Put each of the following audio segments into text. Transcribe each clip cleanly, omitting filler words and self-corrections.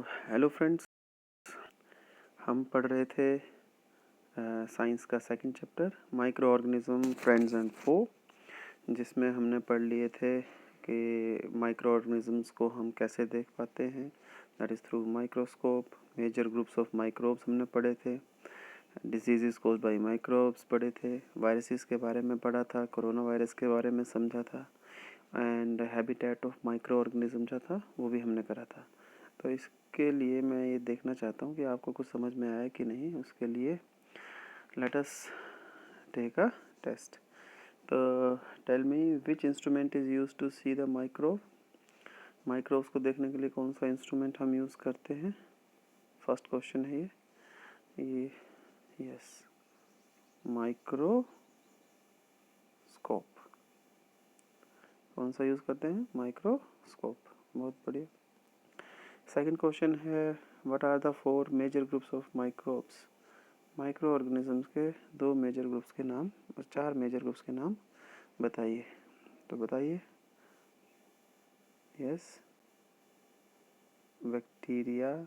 Hello friends, हम पढ़ रहे थे साइंस का second chapter micro organism friends and foe, जिसमें हमने पढ़ लिए थे कि माइक्रो ऑर्गेनिजम्स को हम कैसे देख पाते हैं, that is through microscope. Major groups of microbes हमने पढ़े थे, डिजीज़ कोज्ड बाय माइक्रोब्स पढ़े थे, वायरसेस के बारे में पढ़ा था, कोरोना वायरस के बारे में समझा था, and habitat of micro organism जो था वो भी हमने करा था। तो इसके लिए मैं ये देखना चाहता हूँ कि आपको कुछ समझ में आया कि नहीं। उसके लिए let us take a test. तो tell me which instrument is use to see the microbes को देखने के लिए कौन सा इंस्ट्रूमेंट हम यूज़ करते हैं। फर्स्ट क्वेश्चन है ये यस, माइक्रोस्कोप। कौन सा यूज़ करते हैं? माइक्रोस्कोप। बहुत बढ़िया। सेकंड क्वेश्चन है what are the four major groups of microbes. Micro organisms के दो मेजर ग्रुप्स के नाम और चार मेजर ग्रुप्स के नाम बताइए। तो बताइए। यस, बैक्टीरिया,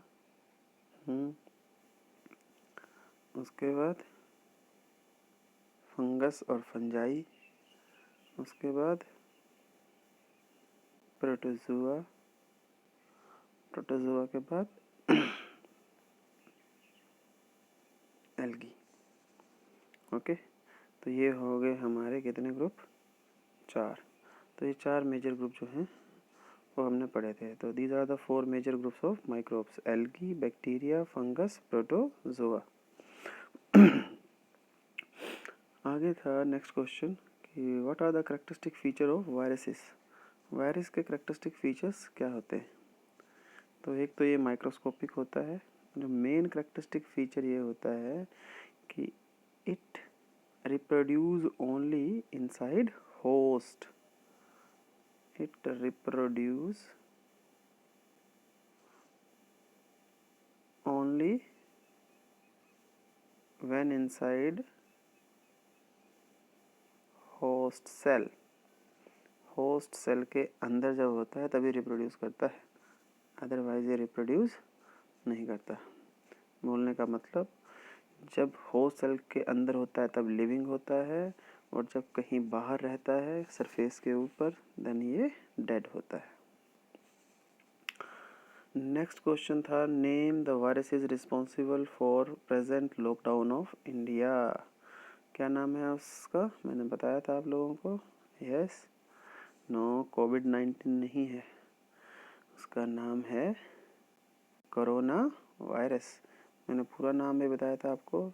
उसके बाद फंगस और फंजाई, उसके बाद प्रोटोजुआ, प्रोटोजुआ के बाद एल्गी। ओके, तो ये हो गए हमारे कितने ग्रुप? चार। तो ये चार मेजर ग्रुप जो हैं वो हमने पढ़े थे। तो these are the four major groups of microbes: algae, bacteria, fungus, protozoa. आगे था नेक्स्ट क्वेश्चन कि what are the characteristic feature of viruses. Virus के करेक्टरिस्टिक फीचर्स क्या होते हैं? तो एक तो ये माइक्रोस्कोपिक होता है। जो मेन करेक्टरिस्टिक फीचर ये होता है कि it reproduce only inside host. It reproduce only when inside host cell. Host cell के अंदर जब होता है तभी रिप्रोड्यूस करता है, अदरवाइज ये रिप्रोड्यूस नहीं करता। बोलने का मतलब, जब होस्ट सेल के अंदर होता है तब लिविंग होता है, और जब कहीं बाहर रहता है सरफेस के ऊपर देन ये डेड होता है। नेक्स्ट क्वेश्चन था name the viruses responsible for present lockdown of India. क्या नाम है उसका? मैंने बताया था आप लोगों को। यस, नो, कोविड-19 नहीं है, उसका नाम है कोरोना वायरस। मैंने पूरा नाम भी बताया था आपको,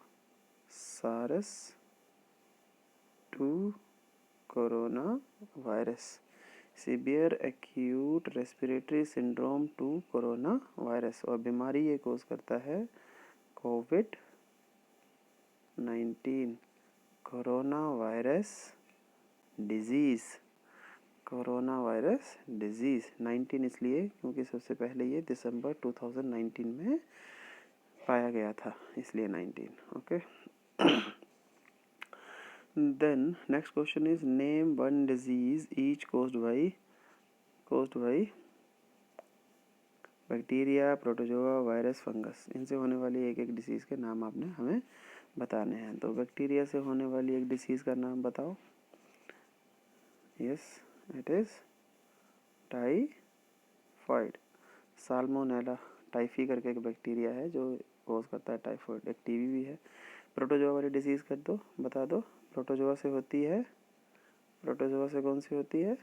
SARS 2 corona virus, severe acute respiratory syndrome 2 corona virus. और बीमारी ये कोज करता है कोविड-19, corona virus disease. Corona virus disease 19 इसलिए क्योंकि सबसे पहले ये दिसंबर 2019 में पाया गया था, इसलिए 19। Okay, then next question is name one disease each caused by bacteria, protozoa, virus, fungus. इनसे होने वाली एक एक डिसीज़ के नाम आपने हमें बताने हैं। तो बैक्टीरिया से होने वाली एक डिसीज़ का नाम बताओ। Yes, it is typhoid. Salmonella typhi करके एक बैक्टीरिया है जो कोज करता है टाइफाइड। एक टीबी भी है। प्रोटोजोआ वाली डिसीज़ कर दो, बता दो। प्रोटोजोआ से होती है, प्रोटोजोआ से कौन सी होती है?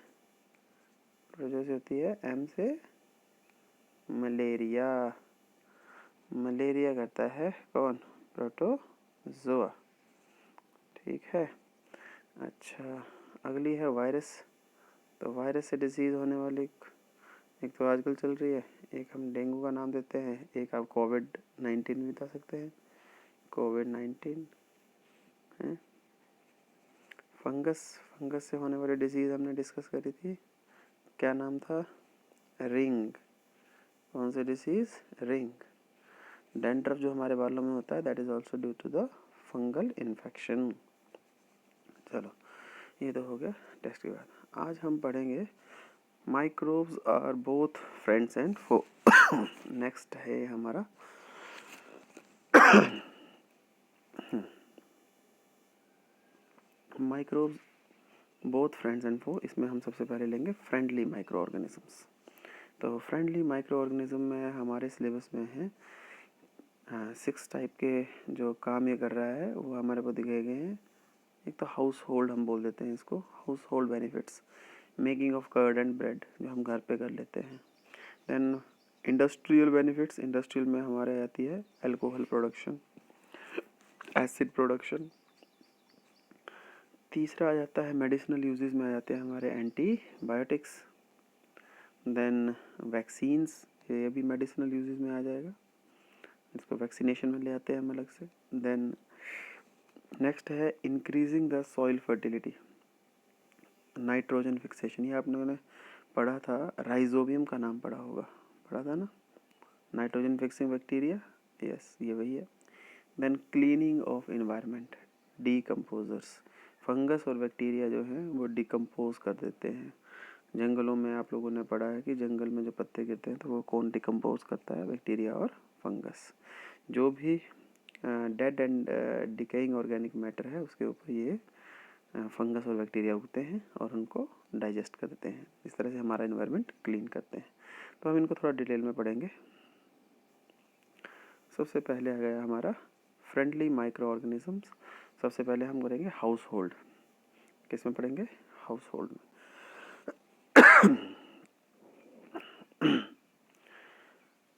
प्रोटोजोआ से होती है एम से मलेरिया। मलेरिया करता है कौन? प्रोटोजोआ। ठीक है। अच्छा, अगली है वायरस। तो वायरस से डिसीज़ होने वाली एक तो आजकल चल रही है, एक हम डेंगू का नाम देते हैं, एक आप कोविड-19 भी बता सकते हैं। कोविड-19 है। फंगस से होने वाली डिसीज़ हमने डिस्कस करी थी, क्या नाम था? रिंग। कौन सी डिसीज़? रिंग। डेंड्रफ जो हमारे बालों में होता है that is also due to the fungal infection. चलो, ये तो हो गया टेस्ट के बाद। आज हम पढ़ेंगे microbes are both friends and foe. Next है हमारा microbes both friends and foe. इसमें हम सबसे पहले लेंगे फ्रेंडली माइक्रो ऑर्गेनिजम्स। तो फ्रेंडली माइक्रो ऑर्गेनिज्म में हमारे सिलेबस में है 6 टाइप के जो काम ये कर रहा है वो हमारे को दिखाए गए हैं। एक तो हाउस होल्ड हम बोल देते हैं इसको, household benefits, making of curd and bread जो हम घर पे कर लेते हैं। देन इंडस्ट्रियल बेनिफिट्स, इंडस्ट्रियल में हमारे आती है अल्कोहल प्रोडक्शन, एसिड प्रोडक्शन। तीसरा आ जाता है मेडिसिनल यूजेस में आ जाते हैं हमारे एंटीबायोटिक्स। देन वैक्सीन्स, ये भी मेडिसिनल यूजेस में आ जाएगा, इसको वैक्सीनेशन में ले आते हैं हम अलग से। देन नेक्स्ट है increasing the soil fertility, nitrogen fixation, ये आप लोगों ने पढ़ा था, राइजोबियम का नाम पढ़ा था ना, नाइट्रोजन फिक्सिंग बैक्टीरिया, यस ये वही है। Then cleaning of environment, decomposers, fungus और बैक्टीरिया जो हैं वो डिकम्पोज कर देते हैं। जंगलों में आप लोगों ने पढ़ा है कि जंगल में जो पत्ते गिरते हैं तो वो कौन डिकम्पोज करता है, बैक्टीरिया और फंगस। जो भी dead and decaying organic matter है उसके ऊपर ये फंगस और बैक्टीरिया उगते हैं और उनको डाइजेस्ट करते हैं। इस तरह से हमारा एनवायरनमेंट क्लीन करते हैं। तो हम इनको थोड़ा डिटेल में पढ़ेंगे। सबसे पहले आ गया हमारा फ्रेंडली माइक्रो ऑर्गेनिजम्स। सबसे पहले हम करेंगे हाउस होल्ड। किस में पढ़ेंगे? हाउस होल्ड में।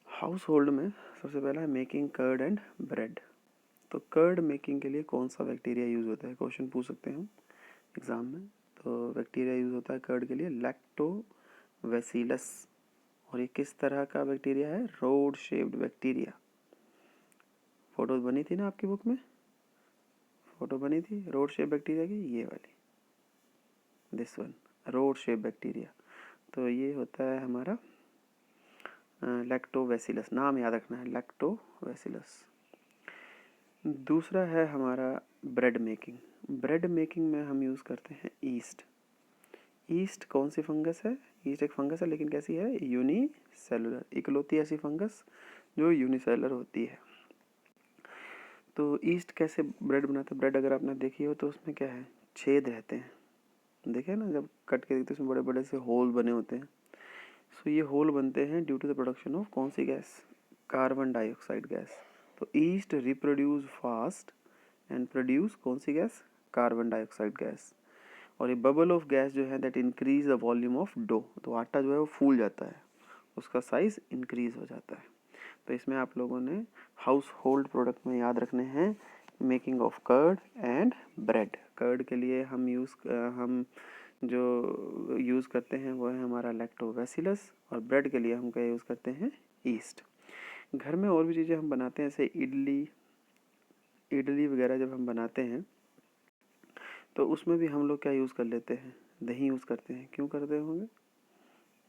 हाउस होल्ड में सबसे पहला है मेकिंग कर्ड एंड ब्रेड। तो कर्ड मेकिंग के लिए कौन सा बैक्टीरिया यूज़ होता है, क्वेश्चन पूछ सकते हैं हम एग्ज़ाम में। तो बैक्टीरिया यूज़ होता है कर्ड के लिए लैक्टोबैसिलस। और ये किस तरह का बैक्टीरिया है? Road shaped bacteria. फोटो बनी थी ना आपकी बुक में, फोटो बनी थी रोड शेप बैक्टीरिया की, ये वाली, this one, rod shape bacteria. तो ये होता है हमारा लैक्टोबैसिलस, नाम याद रखना है, लैक्टोबैसिलस। दूसरा है हमारा ब्रेड मेकिंग। ब्रेड मेकिंग में हम यूज़ करते हैं ईस्ट। ईस्ट कौन सी फंगस है? ईस्ट एक फंगस है, लेकिन कैसी है? यूनिसेलुलर, इकलौती ऐसी फंगस जो यूनिसेलुलर होती है। तो ईस्ट कैसे ब्रेड बनाते हैं? ब्रेड अगर आपने देखी हो तो उसमें क्या है, छेद रहते हैं, देखे ना, जब कट के देखते हैं उसमें बड़े बड़े से होल बने होते हैं। सो ये होल बनते हैं due to the production of कौन सी गैस? Carbon dioxide gas. तो yeast reproduce fast and produce कौन सी गैस? Carbon dioxide gas. और ये बबल ऑफ गैस जो है that increase the volume of dough. तो आटा जो है वो फूल जाता है, उसका साइज इंक्रीज हो जाता है। तो इसमें आप लोगों ने हाउस होल्ड प्रोडक्ट में याद रखने हैं making of curd and bread. Curd के लिए हम जो यूज़ करते हैं वो है हमारा लैक्टोबैसिलस, और ब्रेड के लिए हम क्या यूज़ करते हैं? ईस्ट। घर में और भी चीज़ें हम बनाते हैं, जैसे इडली वगैरह जब हम बनाते हैं तो उसमें भी हम लोग क्या यूज़ कर लेते हैं? दही यूज़ करते हैं। क्यों करते होंगे?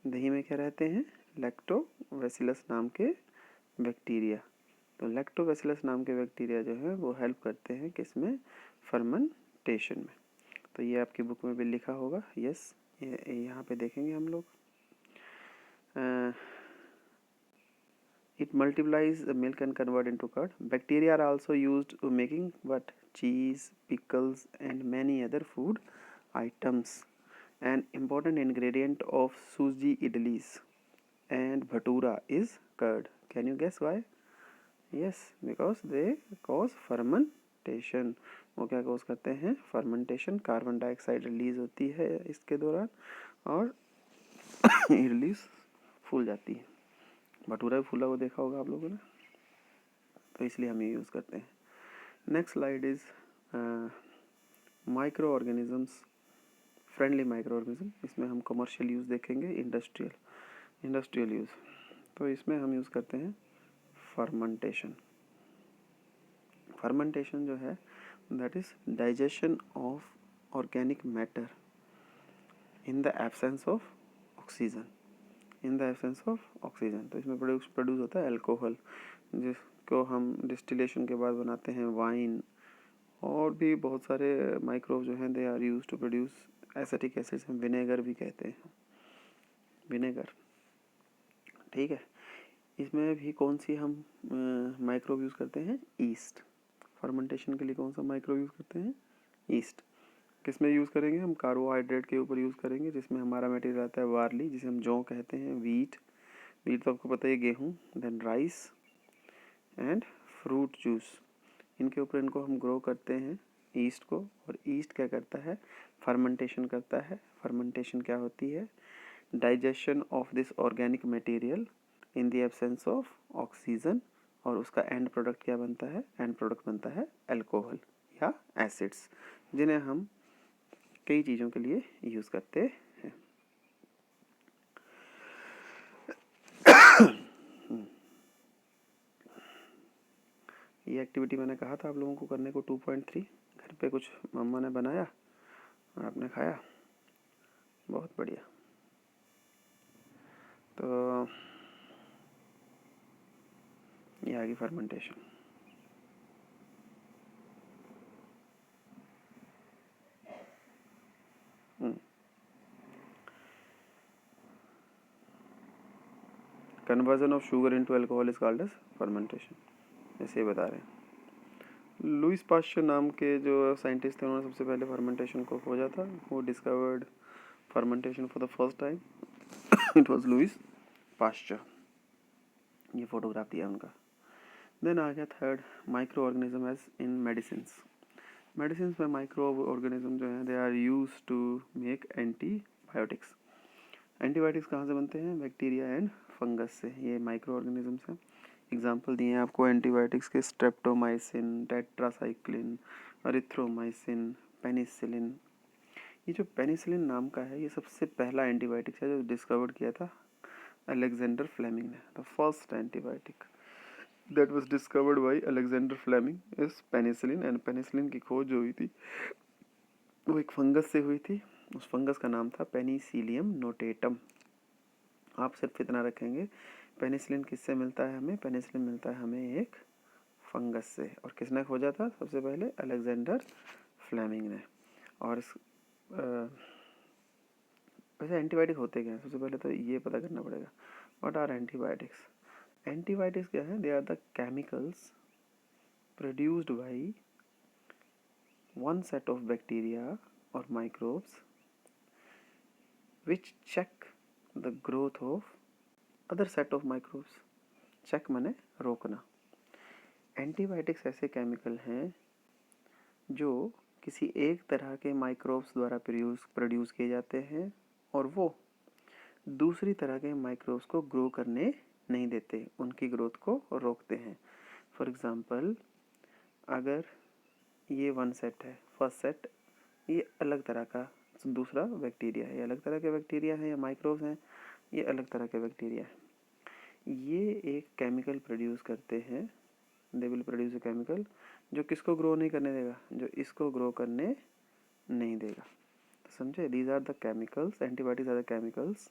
दही में क्या रहते हैं? लैक्टोबैसिलस नाम के बैक्टीरिया। तो लैक्टोबैसिलस नाम के बैक्टीरिया जो है वो हेल्प करते हैं किसमें? फर्मेंटेशन में। तो ये आपकी बुक में भी लिखा होगा, यस, ये यहाँ पे देखेंगे हम लोग। It multiplies the milk and convert into curd. Bacteria are also used to making what? Cheese, pickles, and many other food items. An important ingredient of suji idlis and bhatura is curd. Can you guess why? Yes, because they cause fermentation. वो क्या cause करते हैं? fermentation, carbon dioxide release होती है इसके दौरान और इडली फूल जाती है। भटूरा भी फूला हुआ देखा होगा आप लोगों ने, तो इसलिए हम ये यूज़ करते हैं। Next slide is micro organisms, friendly micro organism. इसमें हम कमर्शियल यूज़ देखेंगे, इंडस्ट्रियल यूज़। तो इसमें हम यूज़ करते हैं फर्मेंटेशन। फर्मेंटेशन जो है that is digestion of organic matter in the absence of oxygen, तो इसमें प्रोड्यूस होता है अल्कोहल, जिसको हम डिस्टिलेशन के बाद बनाते हैं वाइन। और भी बहुत सारे माइक्रोब जो हैं they are use to produce acetic acids, हम विनेगर भी कहते हैं। विनेगर, ठीक है। इसमें भी कौन सी हम माइक्रोब यूज़ करते हैं? ईस्ट। फर्मेंटेशन के लिए कौन सा माइक्रोब यूज़ करते हैं? ईस्ट। किस में यूज़ करेंगे? हम कार्बोहाइड्रेट के ऊपर यूज़ करेंगे, जिसमें हमारा मटेरियल आता है बार्ली, जिसे हम जौ कहते हैं, वीट तो आपको पता है, गेहूँ, then rice and fruit juice. इनके ऊपर इनको हम ग्रो करते हैं, ईस्ट को। और ईस्ट क्या करता है? फर्मेंटेशन करता है। फर्मेंटेशन क्या होती है? Digestion of this organic material in the absence of oxygen, और उसका एंड प्रोडक्ट क्या बनता है? एंड प्रोडक्ट बनता है अल्कोहल या एसिड्स, जिन्हें हम कई चीज़ों के लिए यूज़ करते हैं। ये एक्टिविटी मैंने कहा था आप लोगों को करने को 2.3। घर पे कुछ मम्मा ने बनाया और आपने खाया, बहुत बढ़िया। तो ये आ गई fermentation. Conversion of sugar into alcohol is called as fermentation, ऐसे बता रहे हैं। लुइस पास्चर नाम के जो साइंटिस्ट थे, उन्होंने सबसे पहले फर्मेंटेशन को खोजा था। वो discovered fermentation for the first time. It was Louis Pasteur. ये फोटोग्राफ दिया उनका। देन आ गया third, micro organism as in medicine. Medicine में माइक्रो ऑर्गेनिज्म जो है, they are use to make antibiotics. Antibiotics कहाँ से बनते हैं? बैक्टीरिया एंड फंगस से। ये माइक्रो ऑर्गेनिजम्स हैं। एग्जाम्पल दिए हैं आपको एंटीबायोटिक्स के, स्ट्रेप्टोमाइसिन, टेट्रासाइक्लिन, अरिथ्रोमाइसिन, पेनिसिलिन। ये जो पेनिसिलिन नाम का है, ये सबसे पहला एंटीबायोटिक्स है जो डिस्कवर्ड किया था अलेक्जेंडर फ्लेमिंग ने। The first antibiotic that was discovered by Alexander Fleming is penicillin. And penicillin की खोज जो हुई थी वो एक फंगस से हुई थी। उस फंगस का नाम था पेनिसिलियम नोटेटम। आप सिर्फ इतना रखेंगे, पेनिसिलिन किससे मिलता है हमें? पेनिसिलिन मिलता है हमें एक फंगस से। और किसने खोजा था सबसे पहले? अलेक्जेंडर फ्लेमिंग ने। और इस वैसे एंटीबायोटिक होते क्या हैं? सबसे पहले तो ये पता करना पड़ेगा, व्हाट आर एंटीबायोटिक्स। एंटीबायोटिक्स क्या है? They are the chemicals produced by one set of bacteria और microbes which check the growth of other set of microbes। Check माने रोकना। एंटीबायोटिक्स ऐसे केमिकल हैं जो किसी एक तरह के माइक्रोब्स द्वारा प्रोड्यूस किए जाते हैं, और वो दूसरी तरह के माइक्रोब्स को ग्रो करने नहीं देते, उनकी ग्रोथ को रोकते हैं। फॉर एग्जांपल, अगर ये वन सेट है, फर्स्ट सेट, ये अलग तरह का दूसरा बैक्टीरिया है, ये अलग तरह के बैक्टीरिया है या माइक्रोब्स हैं, ये अलग तरह के बैक्टीरिया है। ये एक केमिकल प्रोड्यूस करते हैं, they will produce a chemical जो किसको ग्रो नहीं करने देगा? जो इसको ग्रो करने नहीं देगा। तो समझे? These are the chemicals, antibiotics are the chemicals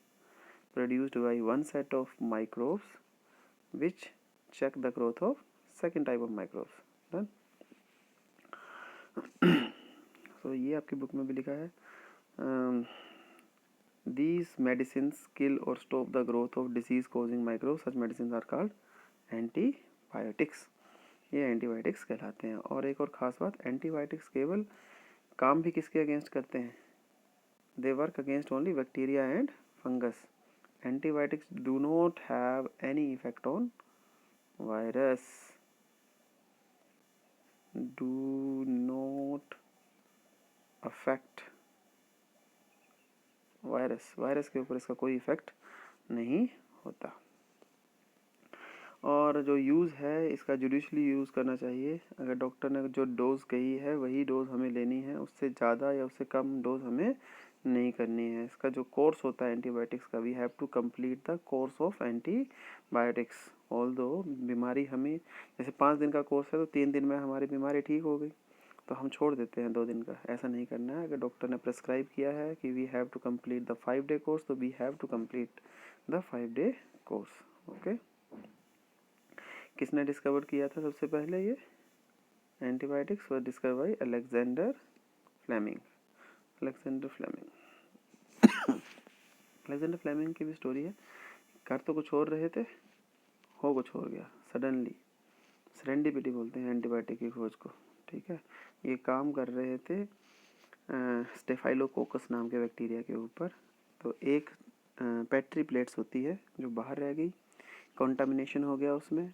produced by one set of microbes which check the growth of second type of microbes. Done. So ये आपकी बुक में भी लिखा है, these medicines kill or stop the growth of disease causing microbes, such medicines are called antibiotics। ये antibiotics कहलाते हैं। और एक और ख़ास बात, एंटीबायोटिक्स केवल काम भी किसके अगेंस्ट करते हैं? They work against only bacteria and fungus. Antibiotics do not have any effect on virus, do not affect virus. Virus के ऊपर इसका कोई इफेक्ट नहीं होता। और जो यूज़ है इसका जुडिशली यूज़ करना चाहिए। अगर डॉक्टर ने जो डोज़ कही है वही डोज़ हमें लेनी है, उससे ज़्यादा या उससे कम डोज़ हमें नहीं करनी है। इसका जो कोर्स होता है एंटीबायोटिक्स का, we have to complete the course of antibiotics. Although बीमारी हमें, जैसे 5 दिन का कोर्स है तो 3 दिन में हमारी बीमारी ठीक हो गई तो हम छोड़ देते हैं 2 दिन का, ऐसा नहीं करना है। अगर डॉक्टर ने प्रेस्क्राइब किया है कि we have to complete the 5 day course, तो we have to complete the 5 day course. Okay. किसने डिस्कवर किया था सबसे पहले? ये antibiotics was discovered by Alexander Fleming. Alexander Fleming. Alexander Fleming की भी स्टोरी है, कर तो कुछ और रहे थे, हो कुछ और गया सडनली। सेरेंडिपिटी बोलते हैं एंटीबायोटिक की खोज को, ठीक है। ये काम कर रहे थे स्टेफाइलोकोकस नाम के बैक्टीरिया के ऊपर। तो एक पेट्री प्लेट्स होती है जो बाहर रह गई, कंटामिनेशन हो गया उसमें।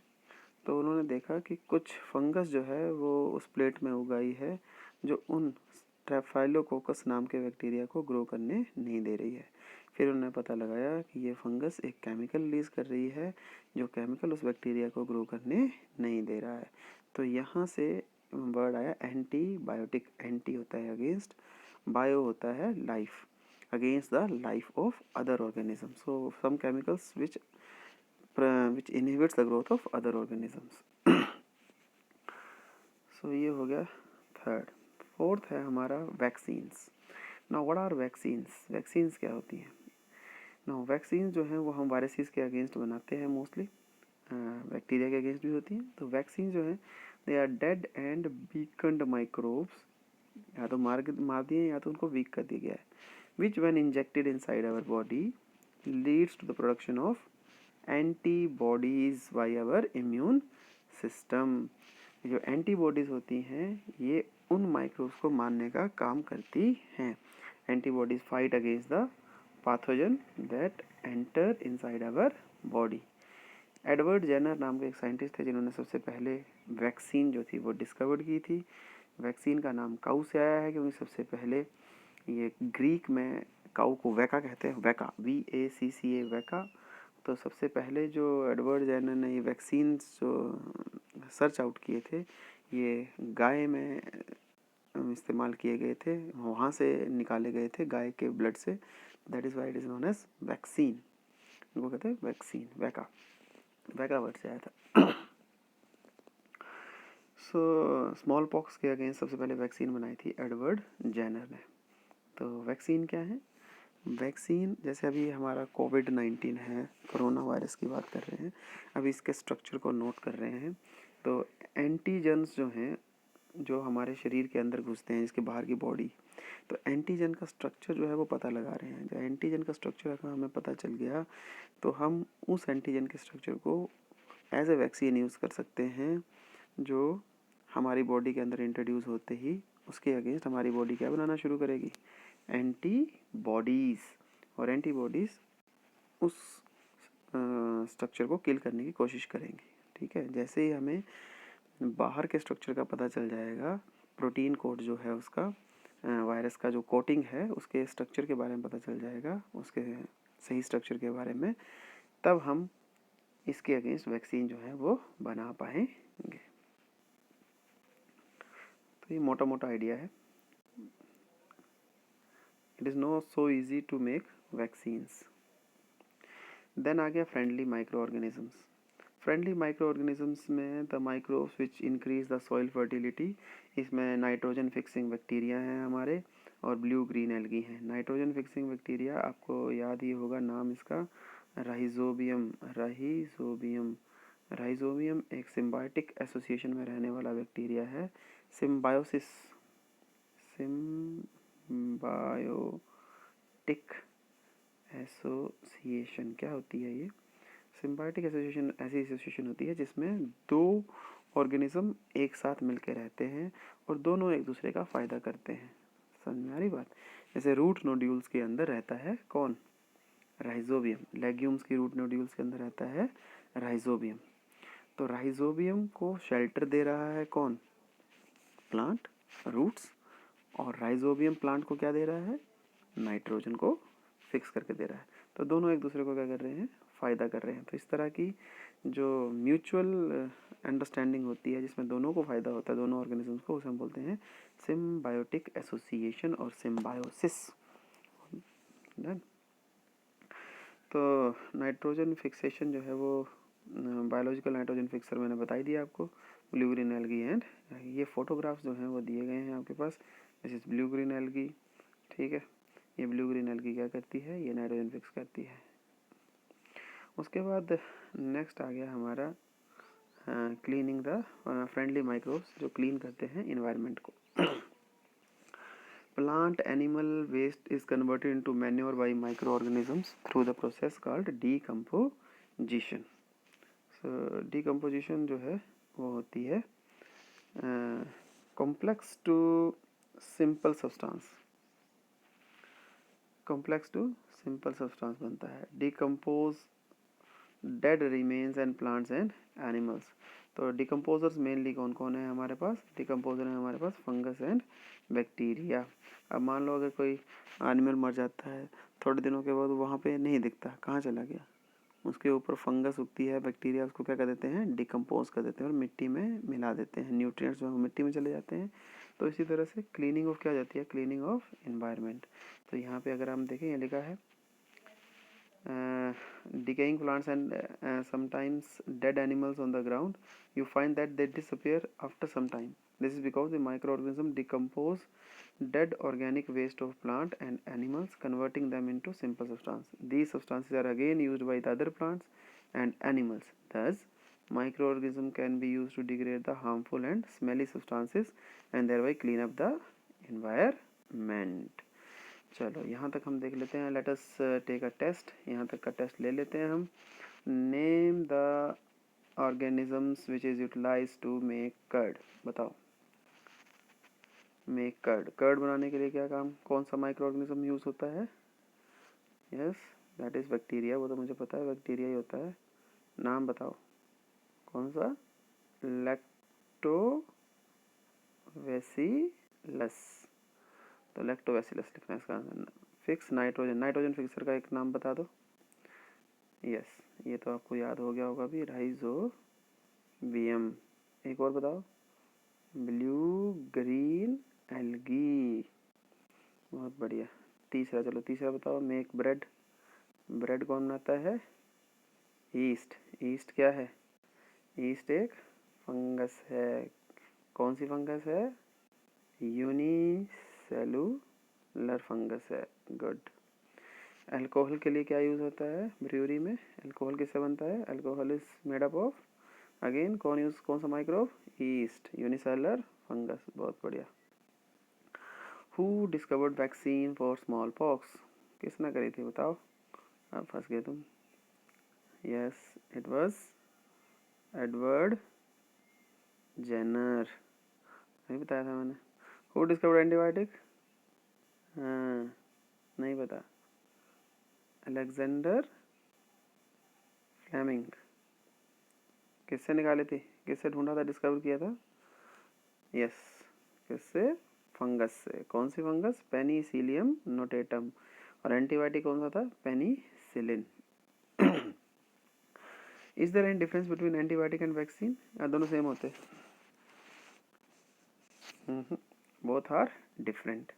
तो उन्होंने देखा कि कुछ फंगस जो है वो उस प्लेट में उगाई है जो उन स्टेफाइलोकोकस नाम के बैक्टीरिया को ग्रो करने नहीं दे रही है। फिर उन्होंने पता लगाया कि ये फंगस एक केमिकल रिलीज़ कर रही है जो केमिकल उस बैक्टीरिया को ग्रो करने नहीं दे रहा है। तो यहाँ से वर्ड आया एंटीबायोटिक। एंटी होता है अगेंस्ट, बायो होता है life, against the life of other organisms. So some chemicals which inhibits the growth of other organisms. So ये हो गया थर्ड। फोर्थ है हमारा vaccines. Now what are vaccines? Vaccines क्या होती हैं? नाउ वैक्सीन्स जो हैं वो हम वायरसेस के अगेंस्ट बनाते हैं, मोस्टली बैक्टीरिया के अगेंस्ट भी होती हैं। तो वैक्सीन जो हैं they are dead and weakened microbes, या तो मार दिए या तो उनको वीक कर दिया गया है, which when injected inside our body leads to the production of antibodies by our immune system. जो एंटीबॉडीज़ होती हैं ये उन माइक्रोब्स को मारने का काम करती हैं। Antibodies fight against the pathogen that enter inside our body. Edward Jenner नाम के एक साइंटिस्ट थे जिन्होंने सबसे पहले वैक्सीन जो थी वो डिस्कवर्ड की थी। वैक्सीन का नाम काऊ से आया है क्योंकि सबसे पहले ये ग्रीक में काऊ को वैका कहते हैं, वैका VACCA वैका। तो सबसे पहले जो एडवर्ड जेनर ने ये वैक्सीन जो सर्च आउट किए थे ये गाय में इस्तेमाल किए गए थे, वहाँ से निकाले गए थे गाय के ब्लड से। That is why it is known as vaccine. इनको कहते हैं वैक्सीन, वैका, वैका वर्ड से आया था। सो स्मॉल पॉक्स के अगेंस्ट सबसे पहले वैक्सीन बनाई थी एडवर्ड जेनर ने। तो वैक्सीन क्या है? वैक्सीन जैसे अभी हमारा कोविड-19 है, कोरोना वायरस की बात कर रहे हैं, अभी इसके स्ट्रक्चर को नोट कर रहे हैं। तो एंटीजन्स जो हैं जो हमारे शरीर के अंदर घुसते हैं इसके बाहर की बॉडी, तो एंटीजन का स्ट्रक्चर जो है वो पता लगा रहे हैं। जब एंटीजन का स्ट्रक्चर का हमें पता चल गया तो हम उस एंटीजन के स्ट्रक्चर को एज ए वैक्सीन यूज़ कर सकते हैं जो हमारी बॉडी के अंदर इंट्रोड्यूस होते ही उसके अगेंस्ट हमारी बॉडी क्या बनाना शुरू करेगी? एंटीबॉडीज़। और एंटीबॉडीज़ उस स्ट्रक्चर को किल करने की कोशिश करेंगी, ठीक है। जैसे ही हमें बाहर के स्ट्रक्चर का पता चल जाएगा, प्रोटीन कोड जो है उसका, वायरस का जो कोटिंग है उसके स्ट्रक्चर के बारे में पता चल जाएगा, उसके सही स्ट्रक्चर के बारे में, तब हम इसके अगेंस्ट वैक्सीन जो है वो बना पाएंगे। तो ये मोटा मोटा आइडिया है। It is not so easy to make vaccines. Then आ गया friendly micro organisms. Friendly micro organisms में the microbes which increase the soil fertility, इसमें नाइट्रोजन फिक्सिंग बैक्टीरिया हैं हमारे और ब्लू ग्रीन एल्गी हैं। नाइट्रोजन फिक्सिंग बैक्टीरिया आपको याद ही होगा नाम इसका, राइजोबियम। राइजोबियम राइजोबियम एक सिम्बायोटिक एसोसिएशन में रहने वाला बैक्टीरिया है। सिम्बायोसिस, सिम्बायोटिक एसोसिएशन क्या होती है ये? सिम्बायोटिक एसोसिएशन ऐसी एसोसिएशन होती है जिसमें दो ऑर्गेनिज्म एक साथ मिलकर रहते हैं और दोनों एक दूसरे का फ़ायदा करते हैं। समझ में आ रही बात? जैसे रूट नोड्यूल्स के अंदर रहता है कौन? राइजोबियम। लेग्यूम्स की रूट नोड्यूल्स के अंदर रहता है राइजोबियम। तो राइजोबियम को शेल्टर दे रहा है कौन? Plant, roots. और राइजोबियम प्लांट को क्या दे रहा है? नाइट्रोजन को फिक्स करके दे रहा है। तो दोनों एक दूसरे को क्या कर रहे हैं? फ़ायदा कर रहे हैं। तो इस तरह की जो म्यूचुअल अंडरस्टैंडिंग होती है जिसमें दोनों को फ़ायदा होता है, दोनों ऑर्गेनिजम्स को, उसे हम बोलते हैं सिम्बायोटिक एसोसिएशन और सिम्बायोसिस। तो नाइट्रोजन फिक्सेशन जो है वो बायोलॉजिकल नाइट्रोजन फिक्सर मैंने बता ही दिया आपको, ब्लू ग्रीन एल्गी। एंड ये फोटोग्राफ्स जो हैं वो दिए गए हैं आपके पास। This is blue green algae, ठीक है। ये ब्लू ग्रीन एल्गी क्या करती है? ये नाइट्रोजन फिक्स करती है। उसके बाद नेक्स्ट आ गया हमारा क्लीनिंग द फ्रेंडली माइक्रोब्स जो क्लीन करते हैं इन्वायरमेंट को। plant animal waste is converted into manure by microorganisms through the process called decomposition. So decomposition जो है वो होती है complex to simple substance, complex to simple substance बनता है. Decompose dead remains and plants and animals. तो decomposers mainly कौन कौन है हमारे पास? डिकम्पोजर है हमारे पास फंगस एंड बैक्टीरिया. अब मान लो अगर कोई एनिमल मर जाता है, थोड़े दिनों के बाद वहाँ पे नहीं दिखता, कहाँ चला गया? उसके ऊपर फंगस उगती है, बैक्टीरिया, उसको क्या कर देते हैं? डिकम्पोज कर देते हैं और मिट्टी में मिला देते हैं. न्यूट्रिएंट्स जो मिट्टी में चले जाते हैं. तो इसी तरह से क्लीनिंग ऑफ क्या हो जाती है? Cleaning of environment. तो यहाँ पे अगर हम देखें, ये लिखा है decaying plants and sometimes dead animals on the ground, you find that they disappear after some time. This is because the microorganisms decompose dead organic waste of plant and animals, converting them into simple substance. These substances are again used by the other plants and animals. Thus, microorganism can be used to degrade the harmful and smelly substances and thereby clean up the environment. चलो यहाँ तक हम देख लेते हैं. Let us take a test. यहाँ तक का टेस्ट ले लेते हैं हम. Name the organisms which is utilize to make curd. बताओ. Make curd. कर्ड बनाने के लिए क्या काम, कौन सा माइक्रो ऑर्गेनिज्म यूज होता है? Yes, that is bacteria. वो तो मुझे पता है, बैक्टीरिया ही होता है. नाम बताओ कौन सा? लैक्टोबैसिलस. तो लैक्टोबैसिलस लिखना है इसका. Fix nitrogen. नाइट्रोजन फिक्सर का एक नाम बता दो. यस, ये तो आपको याद हो गया होगा भी, राइजोबियम. एक और बताओ. Blue green algae. बहुत बढ़िया. तीसरा, चलो तीसरा बताओ. Make bread. ब्रेड कौन बनाता है? ईस्ट. ईस्ट क्या है? ईस्ट एक फंगस है. कौन सी फंगस है? यूनिसेलुलर फंगस है. गुड. अल्कोहल के लिए क्या यूज़ होता है ब्रूअरी में? अल्कोहल किससे बनता है? Alcohol is made up of, again कौन सा माइक्रोब? ईस्ट. Unicellular fungus. बहुत बढ़िया. Who discovered vaccine for small pox. किसने करी थी बताओ? अब फंस गए तुम. Yes, it was Edward Jenner. नहीं बताया था मैंने. Who discovered antibiotic? हाँ, नहीं पता. Alexander Fleming. किससे निकाले थे? किससे ढूंढा था, डिस्कवर किया था? यस, किससे? फंगस से. कौन सी फंगस? Penicillium notatum. और एंटीबायोटिक कौन सा था? Penicillin. Is there any difference between antibiotic and vaccine? दोनों सेम होते? Both are different.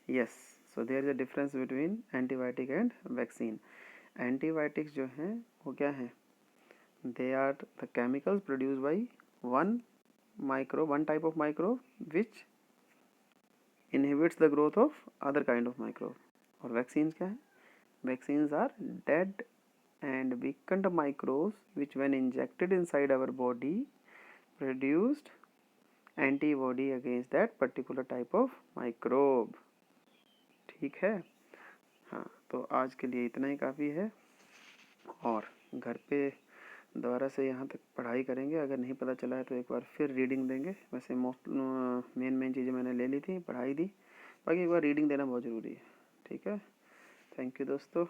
Yes, so there is a difference between antibiotic and vaccine. Antibiotics जो हैं वो क्या हैं? They are the chemicals produce by one type of microbe which inhibits the growth of other kind of microbe. और vaccines क्या है? Vaccines are dead and weakened microbes which when injected inside our body produced antibody against that particular type of microbe. ठीक है. हाँ, तो आज के लिए इतना ही काफ़ी है. और घर पे दोबारा से यहाँ तक पढ़ाई करेंगे. अगर नहीं पता चला है तो एक बार फिर रीडिंग देंगे. वैसे मेन चीज़ें मैंने ले ली थी, पढ़ाई दी. बाकी एक बार रीडिंग देना बहुत ज़रूरी है. ठीक है. थैंक यू दोस्तों.